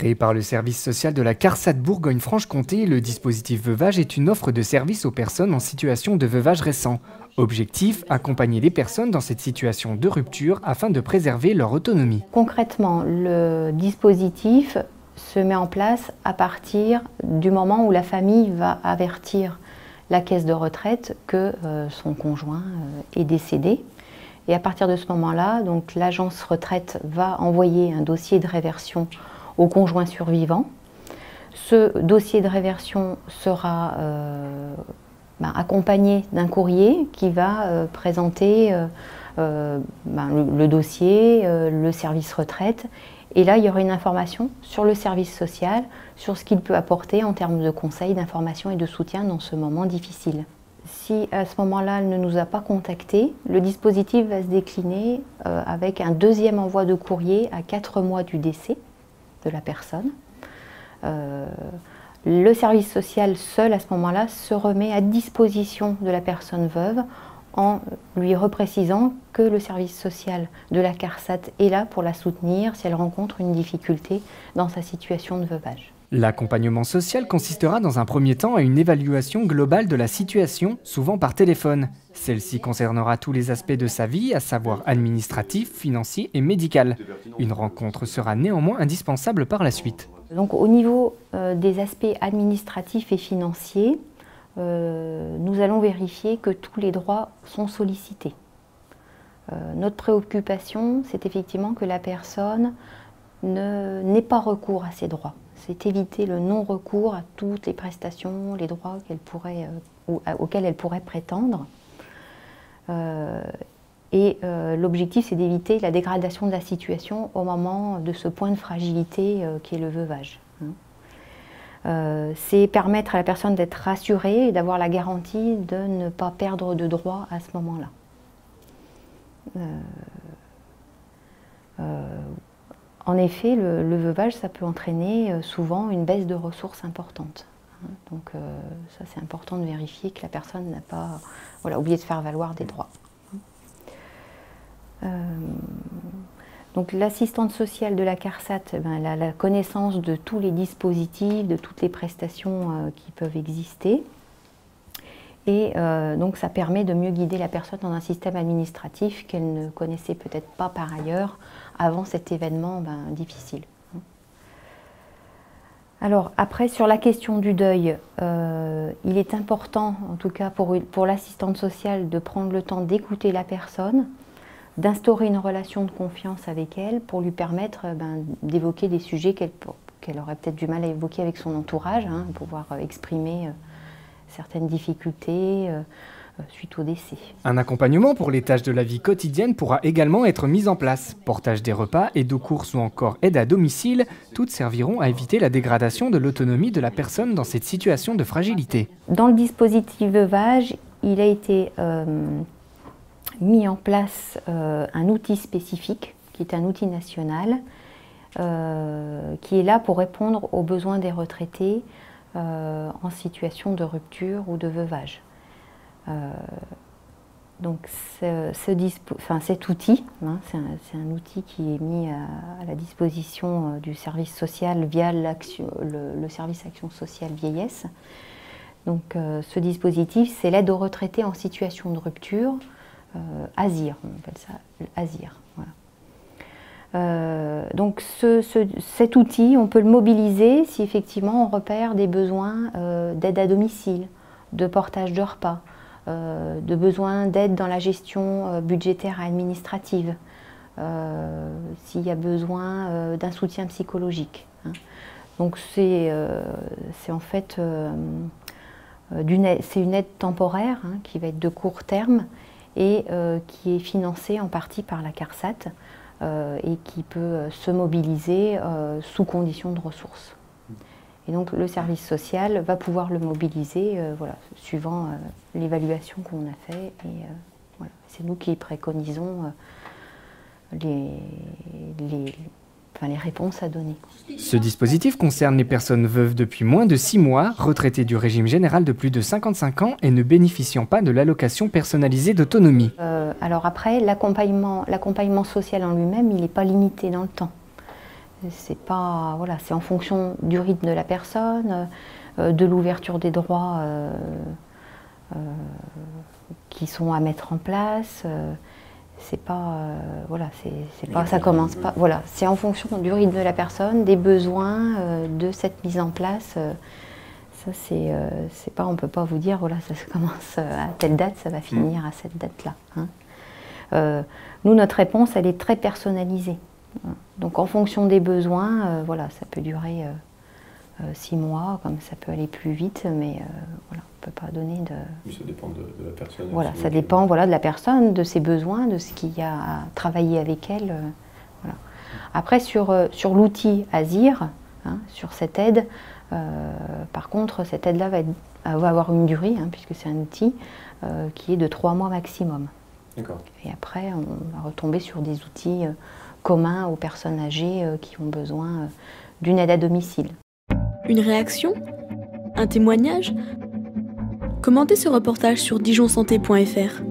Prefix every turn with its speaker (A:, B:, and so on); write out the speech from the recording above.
A: Créé par le service social de la CARSAT Bourgogne-Franche-Comté, le dispositif veuvage est une offre de service aux personnes en situation de veuvage récent. Objectif, accompagner les personnes dans cette situation de rupture afin de préserver leur autonomie.
B: Concrètement, le dispositif se met en place à partir du moment où la famille va avertir la caisse de retraite que son conjoint est décédé. Et à partir de ce moment-là, donc l'agence retraite va envoyer un dossier de réversion au conjoint survivant. Ce dossier de réversion sera accompagné d'un courrier qui va présenter le dossier, le service retraite. Et là, il y aura une information sur le service social, sur ce qu'il peut apporter en termes de conseils, d'informations et de soutien dans ce moment difficile. Si à ce moment-là, elle ne nous a pas contactés, le dispositif va se décliner avec un deuxième envoi de courrier à 4 mois du décès de la personne. Le service social seul, à ce moment-là, se remet à disposition de la personne veuve en lui reprécisant que le service social de la CARSAT est là pour la soutenir si elle rencontre une difficulté dans sa situation de veuvage.
A: L'accompagnement social consistera dans un premier temps à une évaluation globale de la situation, souvent par téléphone. Celle-ci concernera tous les aspects de sa vie, à savoir administratif, financier et médical. Une rencontre sera néanmoins indispensable par la suite.
B: Donc, au niveau des aspects administratifs et financiers, nous allons vérifier que tous les droits sont sollicités. Notre préoccupation, c'est effectivement que la personne n'ait pas recours à ses droits. C'est éviter le non-recours à toutes les prestations, les droits auxquels elle pourrait prétendre. L'objectif, c'est d'éviter la dégradation de la situation au moment de ce point de fragilité qui est le veuvage. C'est permettre à la personne d'être rassurée et d'avoir la garantie de ne pas perdre de droits à ce moment-là. En effet, le veuvage, ça peut entraîner souvent une baisse de ressources importante. Donc ça, c'est important de vérifier que la personne n'a pas oublié de faire valoir des droits. Donc l'assistante sociale de la CARSAT, elle a la connaissance de tous les dispositifs, de toutes les prestations qui peuvent exister. Et donc ça permet de mieux guider la personne dans un système administratif qu'elle ne connaissait peut-être pas par ailleurs avant cet événement difficile. Alors après, sur la question du deuil, il est important, en tout cas pour l'assistante sociale, de prendre le temps d'écouter la personne, d'instaurer une relation de confiance avec elle pour lui permettre d'évoquer des sujets qu'elle aurait peut-être du mal à évoquer avec son entourage, pouvoir exprimer certaines difficultés suite au décès.
A: Un accompagnement pour les tâches de la vie quotidienne pourra également être mis en place. Portage des repas, aide aux courses ou encore aide à domicile, toutes serviront à éviter la dégradation de l'autonomie de la personne dans cette situation de fragilité.
B: Dans le dispositif veuvage, il a été mis en place un outil spécifique, qui est un outil national, qui est là pour répondre aux besoins des retraités en situation de rupture ou de veuvage. Donc cet outil, c'est un outil qui est mis à la disposition du service social via le service action sociale vieillesse. Donc ce dispositif, c'est l'aide aux retraités en situation de rupture, ASIR, on appelle ça ASIR. Voilà. Donc cet outil, on peut le mobiliser si effectivement on repère des besoins d'aide à domicile, de portage de repas, de besoins d'aide dans la gestion budgétaire et administrative, s'il y a besoin d'un soutien psychologique. Donc c'est en fait c'est une aide temporaire qui va être de court terme et qui est financée en partie par la CARSAT et qui peut se mobiliser sous conditions de ressources. Et donc le service social va pouvoir le mobiliser suivant l'évaluation qu'on a fait. C'est nous qui préconisons les réponses à donner.
A: Ce dispositif concerne les personnes veuves depuis moins de 6 mois, retraitées du régime général de plus de 55 ans et ne bénéficiant pas de l'allocation personnalisée d'autonomie.
B: Alors après, l'accompagnement social en lui-même, il n'est pas limité dans le temps. C'est pas, voilà, c'est en fonction du rythme de la personne, de l'ouverture des droits qui sont à mettre en place. C'est pas, voilà, c'est pas, ça commence pas. Voilà, c'est en fonction du rythme de la personne, des besoins, de cette mise en place. Ça, c'est pas, on peut pas vous dire, voilà, ça commence à telle date, ça va finir à cette date-là. Hein. Nous, notre réponse, elle est très personnalisée. Donc, en fonction des besoins, voilà, ça peut durer 6 mois, comme ça peut aller plus vite, mais voilà, on peut pas donner de.
C: Mais ça dépend de la personne.
B: Voilà, ça dépend, voilà, de la personne, de ses besoins, de ce qu'il y a à travailler avec elle. Voilà. Après, sur l'outil Azir, hein, sur cette aide, par contre, cette aide-là va avoir une durée, hein, puisque c'est un outil qui est de 3 mois maximum.
C: D'accord.
B: Et après, on va retomber sur des outils communs aux personnes âgées qui ont besoin d'une aide à domicile.
D: Une réaction? Un témoignage? Commentez ce reportage sur dijonsanté.fr.